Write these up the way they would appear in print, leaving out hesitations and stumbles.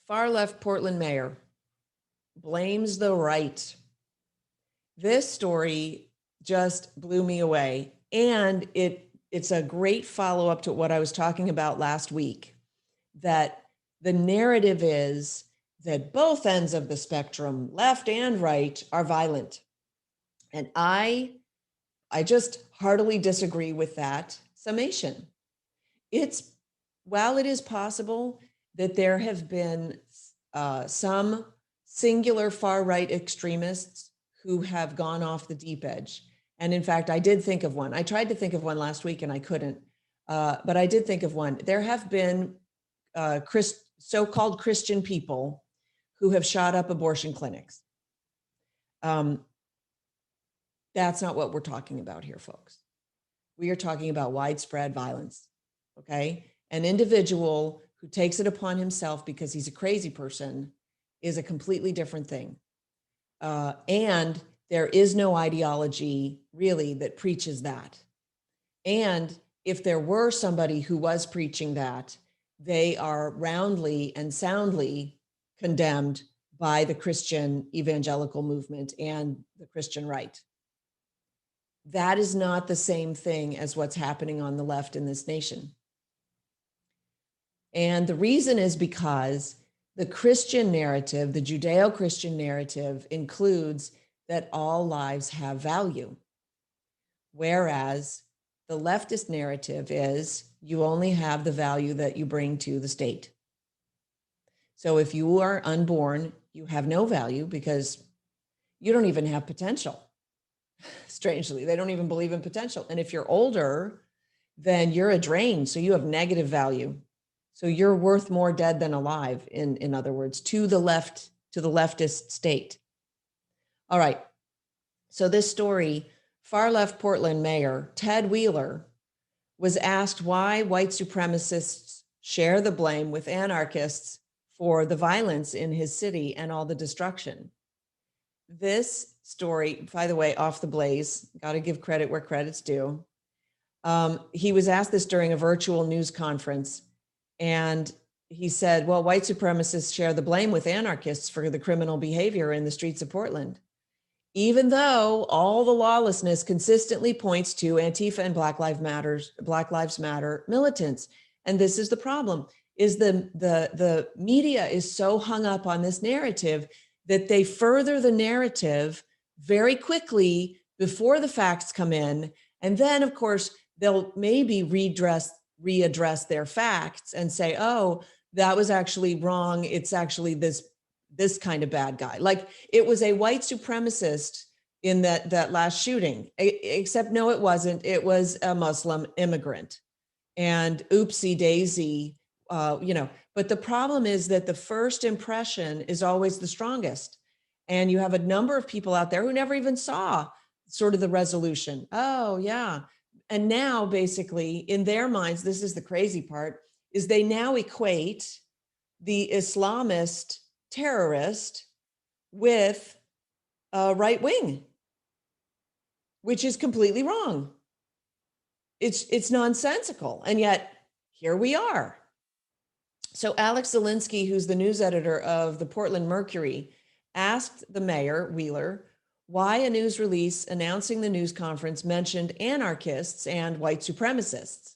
Far left Portland mayor blames the right. This story just blew me away. And it's a great follow-up to what I was talking about last week, that the narrative is that both ends of the spectrum, left and right, are violent. And I just heartily disagree with that summation. While it is possible that there have been some singular far-right extremists who have gone off the deep edge. And in fact, I did think of one. I tried to think of one last week and I couldn't, but I did think of one. There have been so-called Christian people who have shot up abortion clinics. That's not what we're talking about here, folks. We are talking about widespread violence, okay? An individual who takes it upon himself because he's a crazy person is a completely different thing. And there is no ideology really that preaches that. And if there were somebody who was preaching that, they are roundly and soundly condemned by the Christian evangelical movement and the Christian right. That is not the same thing as what's happening on the left in this nation. And the reason is because the Christian narrative, the Judeo-Christian narrative, includes that all lives have value. Whereas the leftist narrative is you only have the value that you bring to the state. So if you are unborn, you have no value because you don't even have potential. Strangely, they don't even believe in potential. And if you're older, then you're a drain. So you have negative value. So you're worth more dead than alive, in other words, to the left, to the leftist state. All right. So this story, far left Portland mayor Ted Wheeler was asked why white supremacists share the blame with anarchists for the violence in his city and all the destruction. This story, by the way, off the blaze, got to give credit where credit's due. He was asked this during a virtual news conference, and he said, well, white supremacists share the blame with anarchists for the criminal behavior in the streets of Portland, even though all the lawlessness consistently points to Antifa and Black Lives Matter militants. And this is the problem, is the media is so hung up on this narrative that they further the narrative very quickly before the facts come in. And then, of course, they'll maybe readdress their facts and say, oh, that was actually wrong. It's actually this kind of bad guy. Like it was a white supremacist in that last shooting, except no, it wasn't. It was a Muslim immigrant. And oopsie daisy, but the problem is that the first impression is always the strongest. And you have a number of people out there who never even saw sort of the resolution. Oh, yeah. And now basically in their minds, this is the crazy part, is they now equate the Islamist terrorist with a right wing, which is completely wrong. It's nonsensical. And yet here we are. So Alex Zelinsky, who's the news editor of the Portland Mercury, asked the mayor, Wheeler, why a news release announcing the news conference mentioned anarchists and white supremacists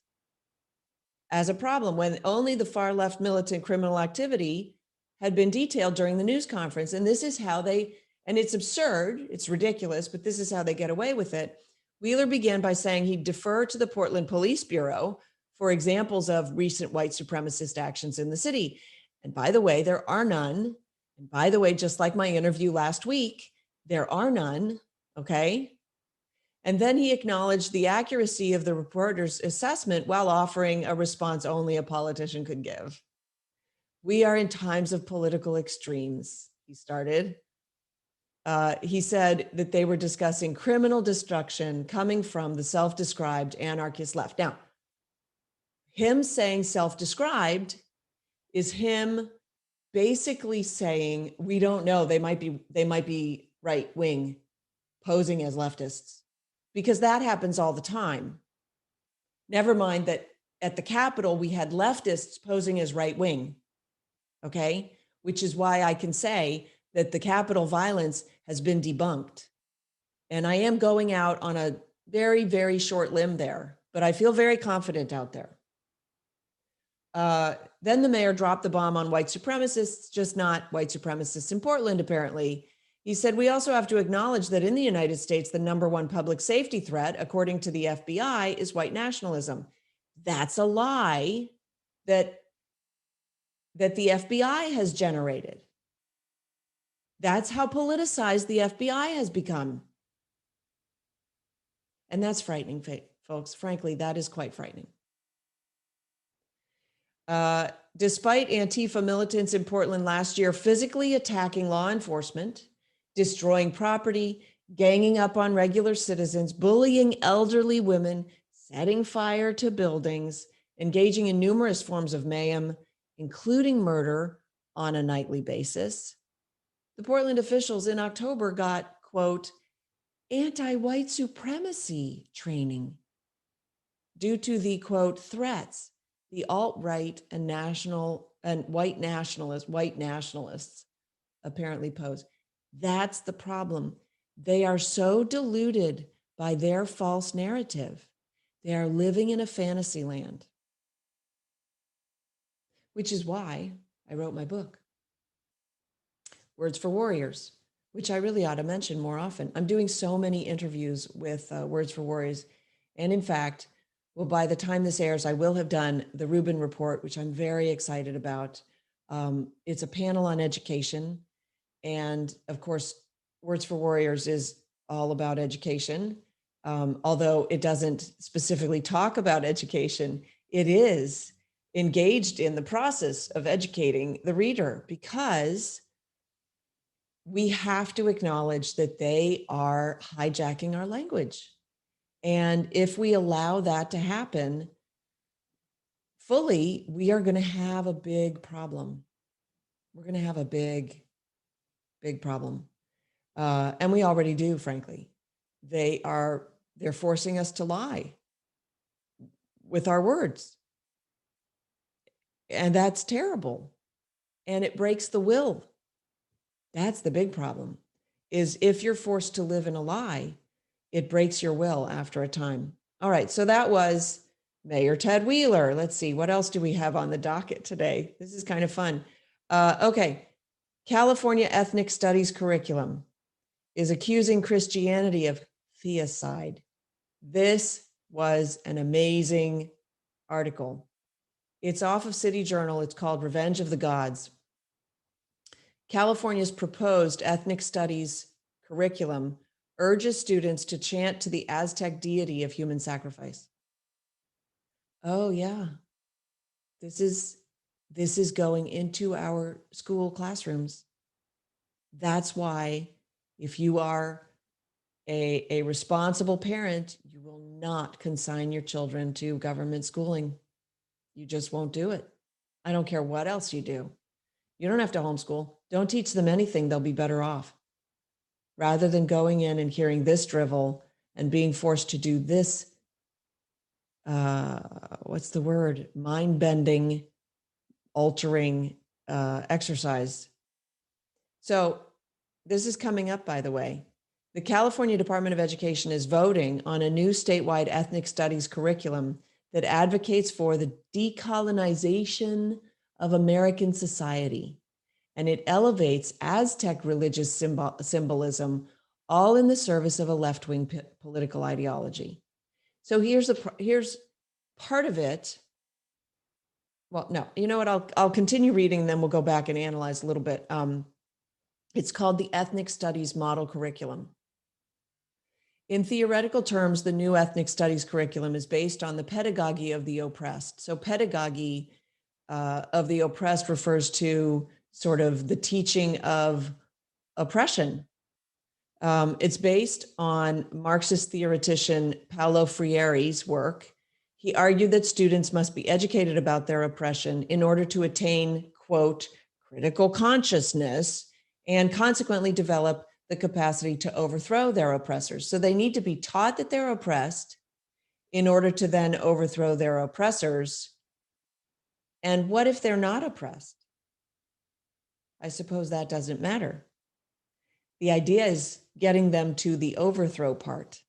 as a problem when only the far left militant criminal activity had been detailed during the news conference. And this is how and it's absurd, it's ridiculous, but this is how they get away with it. Wheeler began by saying he'd defer to the Portland Police Bureau for examples of recent white supremacist actions in the city. And by the way, there are none. And by the way, just like my interview last week, there are none, okay? And then he acknowledged the accuracy of the reporter's assessment while offering a response only a politician could give. We are in times of political extremes, he started. He said that they were discussing criminal destruction coming from the self-described anarchist left. Now, him saying self-described is him basically saying, we don't know, they might be right wing posing as leftists, because that happens all the time. Never mind that at the Capitol, we had leftists posing as right wing. Okay. which is why I can say that the Capitol violence has been debunked. And I am going out on a very, very short limb there, but I feel very confident out there. Then the mayor dropped the bomb on white supremacists, just not white supremacists in Portland, apparently. He said, we also have to acknowledge that in the United States, the number one public safety threat, according to the FBI, is white nationalism. That's a lie that the FBI has generated. That's how politicized the FBI has become. And that's frightening, folks. Frankly, that is quite frightening. Despite Antifa militants in Portland last year physically attacking law enforcement, destroying property, ganging up on regular citizens, bullying elderly women, setting fire to buildings, engaging in numerous forms of mayhem, including murder on a nightly basis, the Portland officials in October got, quote, anti-white supremacy training due to the, quote, threats the alt-right and white nationalists apparently pose. That's the problem. They are so deluded by their false narrative. They are living in a fantasy land, which is why I wrote my book, Words for Warriors, which I really ought to mention more often. I'm doing so many interviews with Words for Warriors. And in fact, well, by the time this airs, I will have done the Rubin Report, which I'm very excited about. It's a panel on education. And of course, Words for Warriors is all about education. Although it doesn't specifically talk about education, it is engaged in the process of educating the reader, because we have to acknowledge that they are hijacking our language. And if we allow that to happen fully, we are going to have a big problem. We're going to have a big, big problem. And we already do, frankly. They're forcing us to lie with our words. And that's terrible. And it breaks the will. That's the big problem, is if you're forced to live in a lie, it breaks your will after a time. All right, so that was Mayor Ted Wheeler. Let's see, what else do we have on the docket today? This is kind of fun. Okay, California Ethnic Studies curriculum is accusing Christianity of theocide. This was an amazing article. It's off of City Journal. It's called Revenge of the Gods. California's proposed ethnic studies curriculum urges students to chant to the Aztec deity of human sacrifice. Oh yeah, this is going into our school classrooms. That's why if you are a responsible parent, you will not consign your children to government schooling. You just won't do it. I don't care what else you do. You don't have to homeschool. Don't teach them anything. They'll be better off. Rather than going in and hearing this drivel and being forced to do this, what's the word? Mind-bending, altering exercise. So this is coming up, by the way. The California Department of Education is voting on a new statewide ethnic studies curriculum that advocates for the decolonization of American society. And it elevates Aztec religious symbolism, all in the service of a left-wing political ideology. So here's part of it. Well, no, you know what? I'll continue reading, and then we'll go back and analyze a little bit. It's called the Ethnic Studies Model Curriculum. In theoretical terms, the new ethnic studies curriculum is based on the pedagogy of the oppressed. So pedagogy of the oppressed refers to sort of the teaching of oppression. It's based on Marxist theoretician Paulo Freire's work. He argued that students must be educated about their oppression in order to attain, quote, critical consciousness, and consequently develop the capacity to overthrow their oppressors. So they need to be taught that they're oppressed in order to then overthrow their oppressors. And what if they're not oppressed? I suppose that doesn't matter. The idea is getting them to the overthrow part.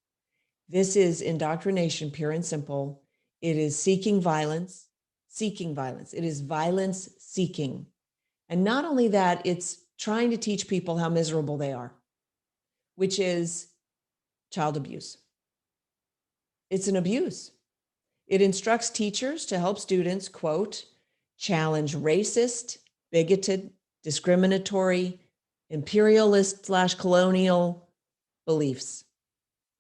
This is indoctrination, pure and simple. It is seeking violence. It is violence seeking. And not only that, it's trying to teach people how miserable they are, which is child abuse. It's an abuse. It instructs teachers to help students, quote, challenge racist, bigoted, discriminatory, imperialist/colonial beliefs.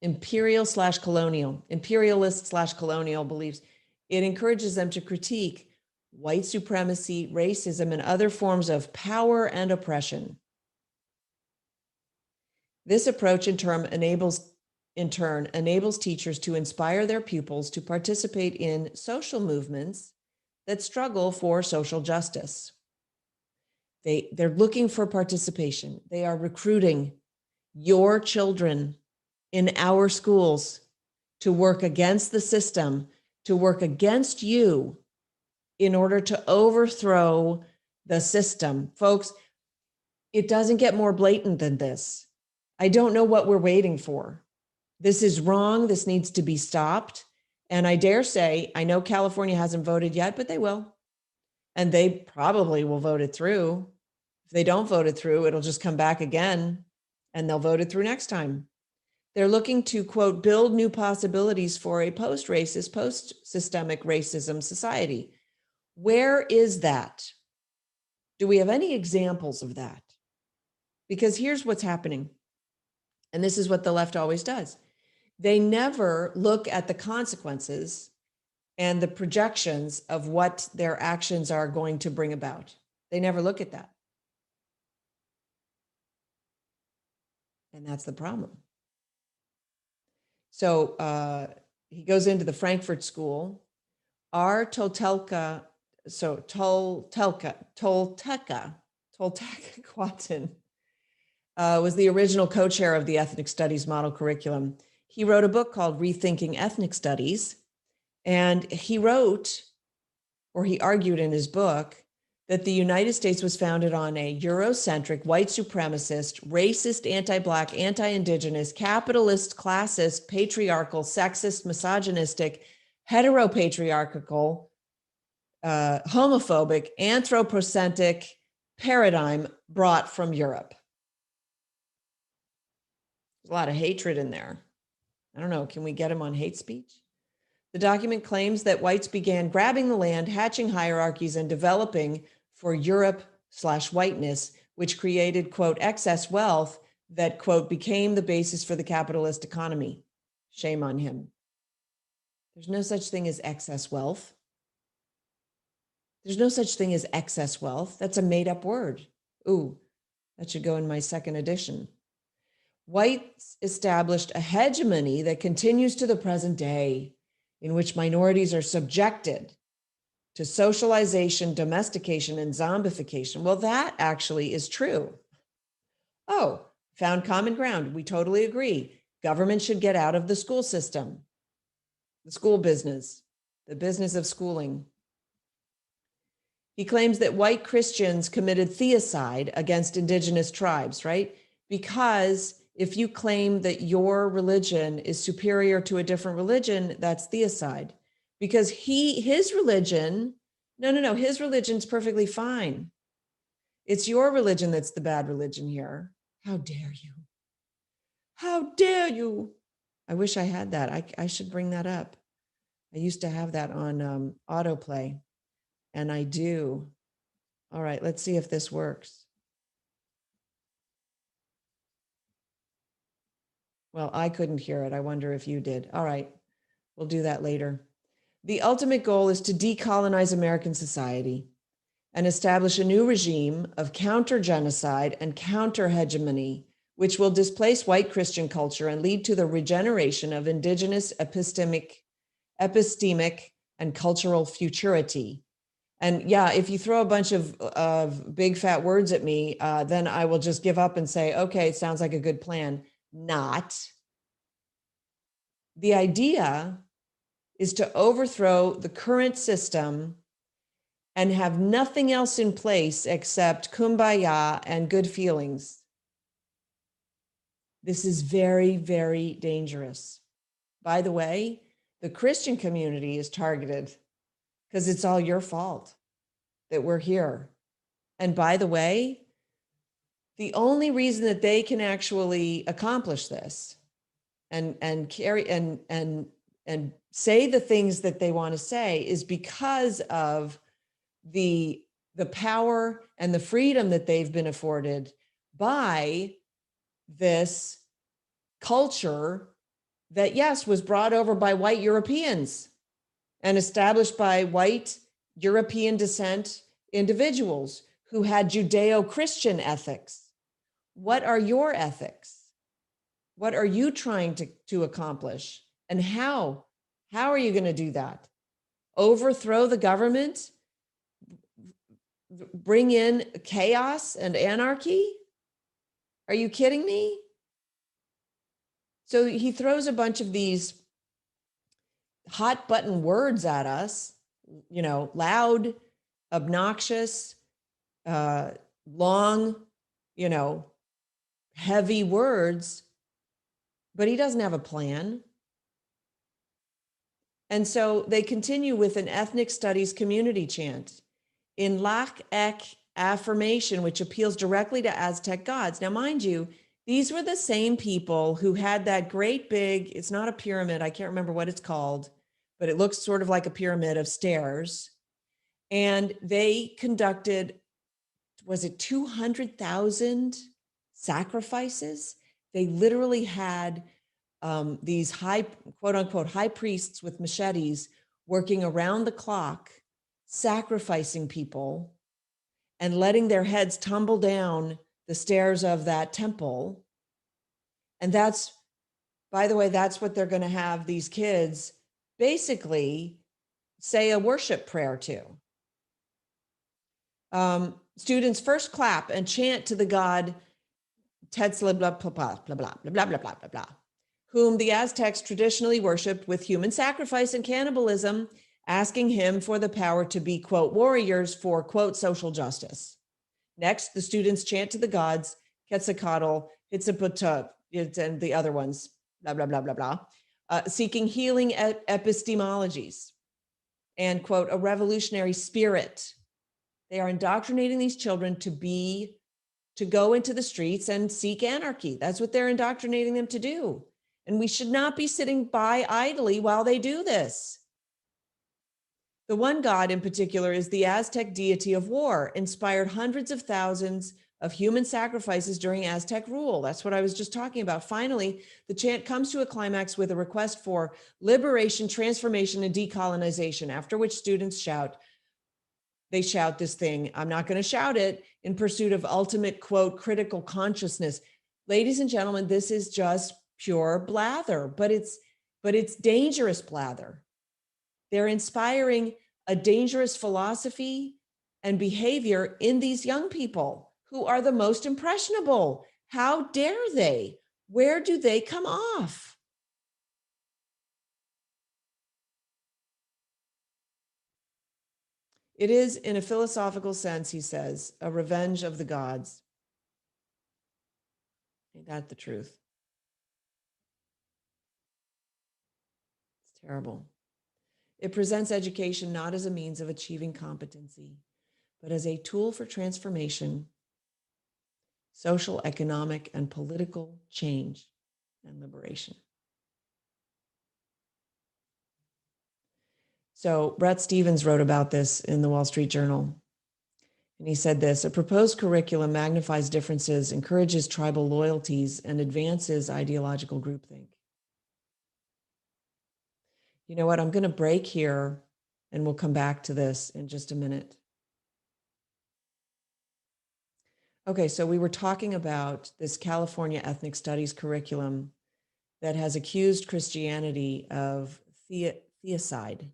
Imperialist/colonial beliefs. It encourages them to critique white supremacy, racism, and other forms of power and oppression. This approach in turn enables teachers to inspire their pupils to participate in social movements that struggle for social justice. They're looking for participation. They are recruiting your children in our schools to work against the system, to work against you in order to overthrow the system. Folks, it doesn't get more blatant than this. I don't know what we're waiting for. This is wrong. This needs to be stopped. And I dare say, I know California hasn't voted yet, but they will. And they probably will vote it through. If they don't vote it through, it'll just come back again and they'll vote it through next time. They're looking to, quote, build new possibilities for a post-racist, post-systemic racism society. Where is that? Do we have any examples of that? Because here's what's happening. And this is what the left always does. They never look at the consequences and the projections of what their actions are going to bring about. They never look at that. And that's the problem. So he goes into the Frankfurt School. R. Tolteca Quatin was the original co-chair of the Ethnic Studies model curriculum. He wrote a book called Rethinking Ethnic Studies. And he wrote, or he argued in his book, that the United States was founded on a Eurocentric, white supremacist, racist, anti-Black, anti-Indigenous, capitalist, classist, patriarchal, sexist, misogynistic, heteropatriarchal, homophobic, anthropocentric paradigm brought from Europe. There's a lot of hatred in there. I don't know, can we get him on hate speech? The document claims that whites began grabbing the land, hatching hierarchies, and developing for Europe/whiteness, which created, quote, excess wealth that, quote, became the basis for the capitalist economy. Shame on him. There's no such thing as excess wealth. There's no such thing as excess wealth. That's a made-up word. Ooh, that should go in my second edition. Whites established a hegemony that continues to the present day, in which minorities are subjected to socialization, domestication, and zombification. Well, that actually is true. Oh, found common ground. We totally agree. Government should get out of the school system, the school business, the business of schooling. He claims that white Christians committed theocide against indigenous tribes, right? Because if you claim that your religion is superior to a different religion, that's theocide. Because his religion, his religion's perfectly fine. It's your religion that's the bad religion here. How dare you? How dare you? I wish I had that. I should bring that up. I used to have that on autoplay, and I do. All right, let's see if this works. Well, I couldn't hear it. I wonder if you did. All right, we'll do that later. The ultimate goal is to decolonize American society and establish a new regime of counter-genocide and counter-hegemony, which will displace white Christian culture and lead to the regeneration of indigenous epistemic and cultural futurity. And yeah, if you throw a bunch of big fat words at me, then I will just give up and say, okay, it sounds like a good plan. Not. The idea is to overthrow the current system and have nothing else in place except kumbaya and good feelings. This is very, very dangerous. By the way, the Christian community is targeted because it's all your fault that we're here. And by the way, the only reason that they can actually accomplish this and carry and say the things that they want to say is because of the power and the freedom that they've been afforded by this culture that, yes, was brought over by white Europeans and established by white European descent individuals who had Judeo-Christian ethics. What are your ethics? What are you trying to accomplish? And how? How are you going to do that? Overthrow the government? Bring in chaos and anarchy? Are you kidding me? So he throws a bunch of these hot button words at us, loud, obnoxious, long, heavy words, but he doesn't have a plan. And so they continue with an ethnic studies community chant in Lak Ek affirmation, which appeals directly to Aztec gods. Now, mind you, these were the same people who had that great big, it's not a pyramid, I can't remember what it's called, but it looks sort of like a pyramid of stairs. And they conducted, was it 200,000 sacrifices? They literally had these high, quote unquote, high priests with machetes working around the clock, sacrificing people and letting their heads tumble down the stairs of that temple. And that's, by the way, that's what they're going to have these kids basically say a worship prayer to. Students first clap and chant to the god Tetzla blah blah blah blah blah blah blah blah blah blah blah, whom the Aztecs traditionally worshipped with human sacrifice and cannibalism, asking him for the power to be, quote, warriors for, quote, social justice. Next, the students chant to the gods, Quetzalcoatl, Hitzaputut, and the other ones, blah, blah, blah, blah, blah, seeking healing epistemologies and, quote, a revolutionary spirit. They are indoctrinating these children to go into the streets and seek anarchy. That's what they're indoctrinating them to do. And we should not be sitting by idly while they do this. The one god in particular is the Aztec deity of war, inspired hundreds of thousands of human sacrifices during Aztec rule. That's what I was just talking about. Finally, the chant comes to a climax with a request for liberation, transformation, and decolonization, after which students shout this thing. I'm not going to shout it, in pursuit of ultimate, quote, critical consciousness. Ladies and gentlemen, this is just pure blather, but it's dangerous blather. They're inspiring a dangerous philosophy and behavior in these young people who are the most impressionable. How dare they? Where do they come off? It is, in a philosophical sense, he says, a revenge of the gods. Ain't that the truth? It's terrible. It presents education not as a means of achieving competency, but as a tool for transformation, social, economic, and political change and liberation. So Bret Stephens wrote about this in the Wall Street Journal. And he said this: a proposed curriculum magnifies differences, encourages tribal loyalties, and advances ideological groupthink. You know what? I'm going to break here and we'll come back to this in just a minute. Okay, so we were talking about this California ethnic studies curriculum that has accused Christianity of theocide,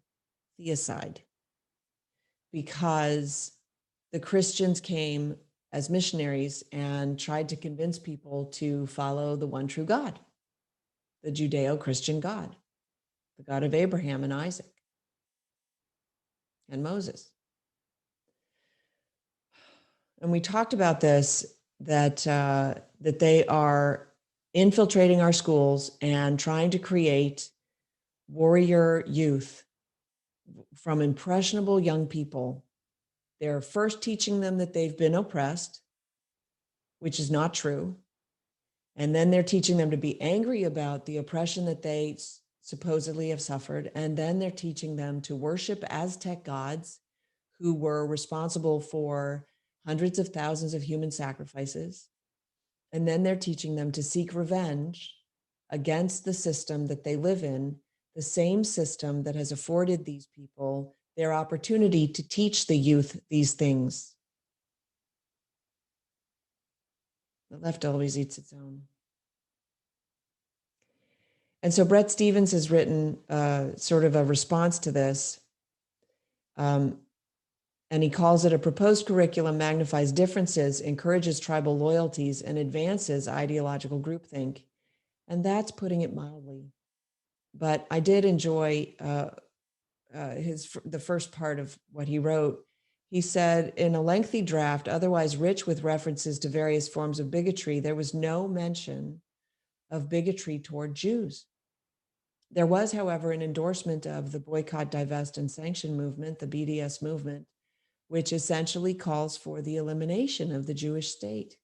because the Christians came as missionaries and tried to convince people to follow the one true God, the Judeo-Christian God, the God of Abraham and Isaac and Moses. and we talked about this, that that they are infiltrating our schools and trying to create warrior youth from impressionable young people. They're first teaching them that they've been oppressed, which is not true. And then they're teaching them to be angry about the oppression that they supposedly have suffered. And then they're teaching them to worship Aztec gods who were responsible for hundreds of thousands of human sacrifices. And then they're teaching them to seek revenge against the system that they live in, the same system that has afforded these people their opportunity to teach the youth these things. The left always eats its own. And so Brett Stevens has written sort of a response to this. And he calls it a proposed curriculum magnifies differences, encourages tribal loyalties, and advances ideological groupthink. And that's putting it mildly. But I did enjoy the first part of what he wrote. He said, in a lengthy draft, otherwise rich with references to various forms of bigotry, there was no mention of bigotry toward Jews. There was, however, an endorsement of the boycott, divest, and sanction movement, the BDS movement, which essentially calls for the elimination of the Jewish state.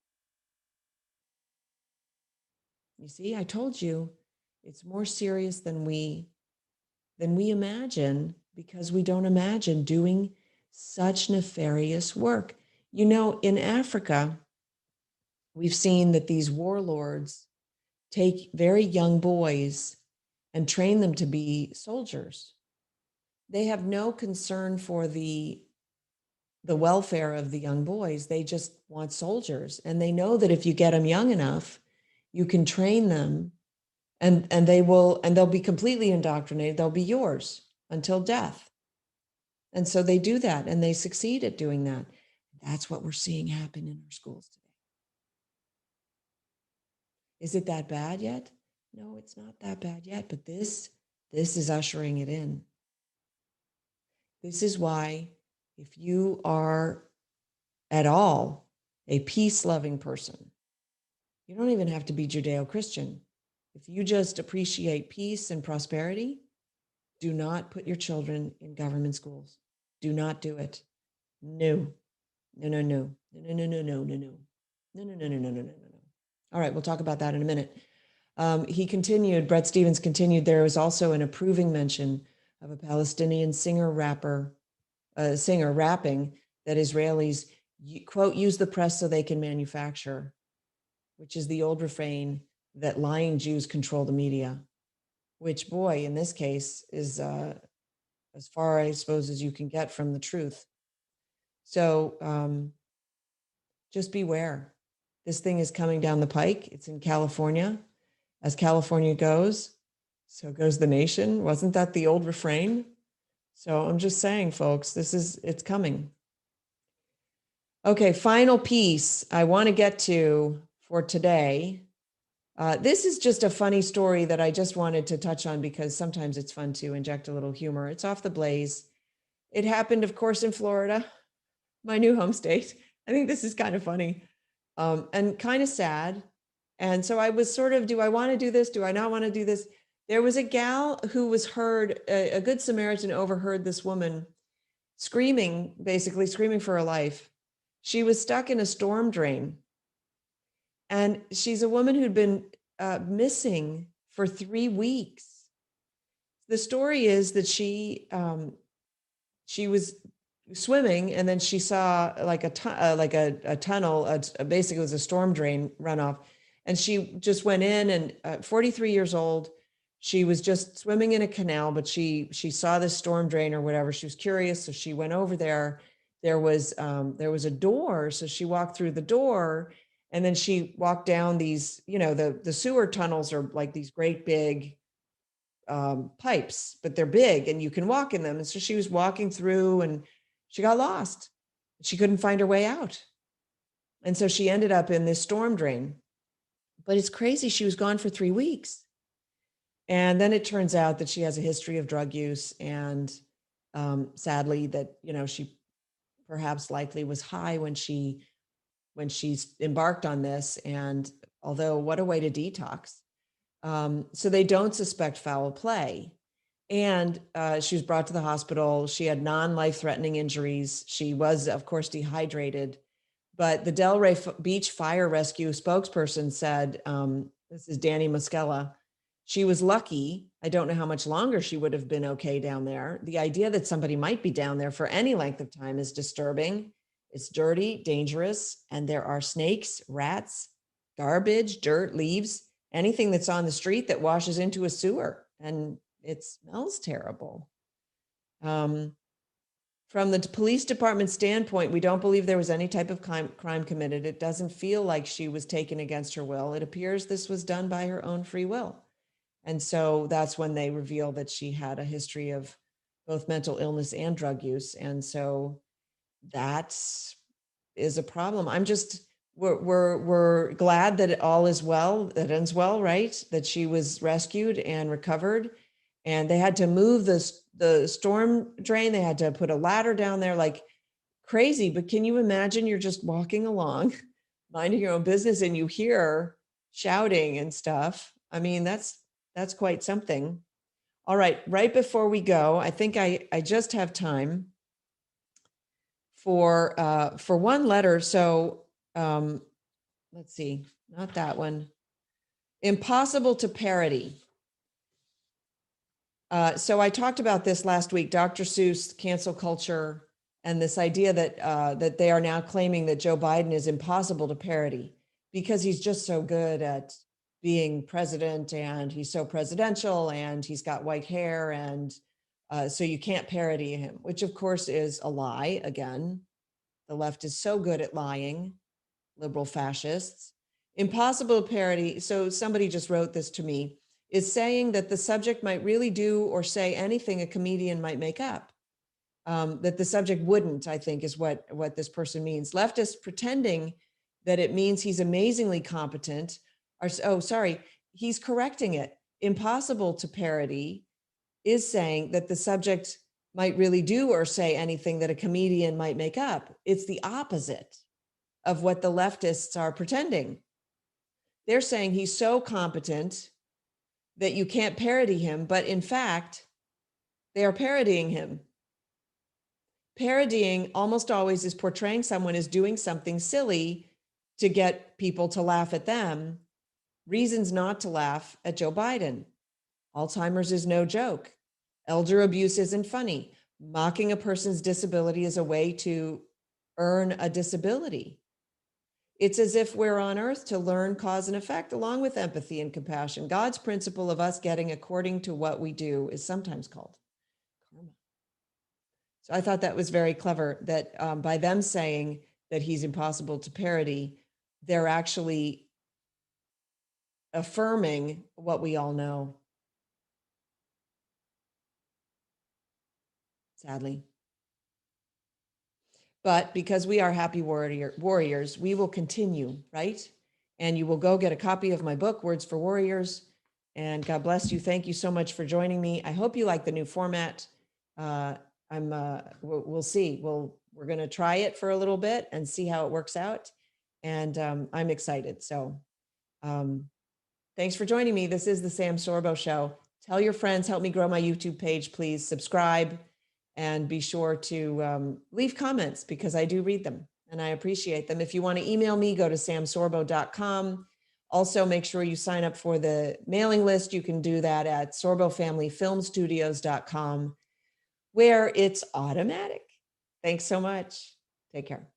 You see, I told you it's more serious than we imagine, because we don't imagine doing such nefarious work. You know, in Africa, we've seen that these warlords take very young boys and train them to be soldiers. They have no concern for the welfare of the young boys. They just want soldiers. And they know that if you get them young enough, you can train them, and they'll be completely indoctrinated. They'll be yours until death. And so they do that, and they succeed at doing that. That's what we're seeing happen in our schools today. Is it that bad yet? No, it's not that bad yet, but this is ushering it in. This is why, if you are at all a peace-loving person, you don't even have to be Judeo-Christian. If you just appreciate peace and prosperity, do not put your children in government schools. Do not do it. No. No, no, no. No, no, no, no, no, no. No, no, no, no, no, no, no, no. All right, we'll talk about that in a minute. He continued, Brett Stevens continued, there was also an approving mention of a Palestinian singer rapping that Israelis, quote, use the press so they can manufacture, which is the old refrain that lying Jews control the media, which, boy, in this case is as far, I suppose, as you can get from the truth. So just beware. This thing is coming down the pike. It's in California. As California goes, so goes the nation. Wasn't that the old refrain? So I'm just saying, folks, it's coming. Okay, final piece I want to get to for today. This is just a funny story that I just wanted to touch on, because sometimes it's fun to inject a little humor. It's off the blaze. It happened, of course, in Florida, my new home state. I think this is kind of funny and kind of sad. And so I was sort of, do I want to do this? Do I not want to do this? There was a gal who was heard, a good Samaritan overheard this woman basically screaming for her life. She was stuck in a storm drain. And she's a woman who'd been missing for 3 weeks. The story is that she was swimming, and then she saw like a tunnel, basically it was a storm drain runoff. And she just went in, and 43 years old, she was just swimming in a canal, but she saw this storm drain or whatever. She was curious, so she went over there. There was a door, so she walked through the door, and then she walked down these, the sewer tunnels are like these great big pipes, but they're big and you can walk in them. And so she was walking through, and she got lost. She couldn't find her way out. And so she ended up in this storm drain. But it's crazy. She was gone for 3 weeks. And then it turns out that she has a history of drug use. And sadly, that, she perhaps likely was high when she when she's embarked on this. And although what a way to detox. So they don't suspect foul play. And she was brought to the hospital. She had non-life-threatening injuries. She was, of course, dehydrated. But the Delray Beach Fire Rescue spokesperson said, this is Danny Muscella, she was lucky. I don't know how much longer she would have been okay down there. The idea that somebody might be down there for any length of time is disturbing. It's dirty, dangerous, and there are snakes, rats, garbage, dirt, leaves, anything that's on the street that washes into a sewer, and it smells terrible. From the police department standpoint, we don't believe there was any type of crime committed. It doesn't feel like she was taken against her will. It appears this was done by her own free will. And so that's when they reveal that she had a history of both mental illness and drug use. And so that is a problem. We're glad that it all is well, that ends well, right? That she was rescued and recovered. And they had to move the storm drain. They had to put a ladder down there like crazy. But can you imagine you're just walking along, minding your own business, and you hear shouting and stuff? I mean, that's quite something. All right before we go, I think I just have time for one letter. So let's see, not that one. Impossible to parody. So I talked about this last week, Dr. Seuss, cancel culture, and this idea that that they are now claiming that Joe Biden is impossible to parody because he's just so good at being president, and he's so presidential, and he's got white hair, and so you can't parody him, which of course is a lie. Again, the left is so good at lying, liberal fascists. Impossible to parody. So somebody just wrote this to me, is saying that the subject might really do or say anything a comedian might make up. That the subject wouldn't, I think, is what this person means. Leftists pretending that it means he's amazingly competent. He's correcting it. Impossible to parody is saying that the subject might really do or say anything that a comedian might make up. It's the opposite of what the leftists are pretending. They're saying he's so competent that you can't parody him, but in fact, they are parodying him. Parodying almost always is portraying someone as doing something silly to get people to laugh at them. Reasons not to laugh at Joe Biden. Alzheimer's is no joke. Elder abuse isn't funny. Mocking a person's disability is a way to earn a disability. It's as if we're on earth to learn cause and effect along with empathy and compassion. God's principle of us getting according to what we do is sometimes called karma. So I thought that was very clever that by them saying that he's impossible to parody, they're actually affirming what we all know. Sadly. But because we are happy warriors, we will continue, right? And you will go get a copy of my book, Words for Warriors. And God bless you. Thank you so much for joining me. I hope you like the new format. We'll see. We're going to try it for a little bit and see how it works out. And I'm excited. So thanks for joining me. This is the Sam Sorbo Show. Tell your friends, help me grow my YouTube page, please. Subscribe. And be sure to leave comments because I do read them and I appreciate them. If you want to email me, go to samsorbo.com. Also, make sure you sign up for the mailing list. You can do that at sorbofamilyfilmstudios.com, where it's automatic. Thanks so much. Take care.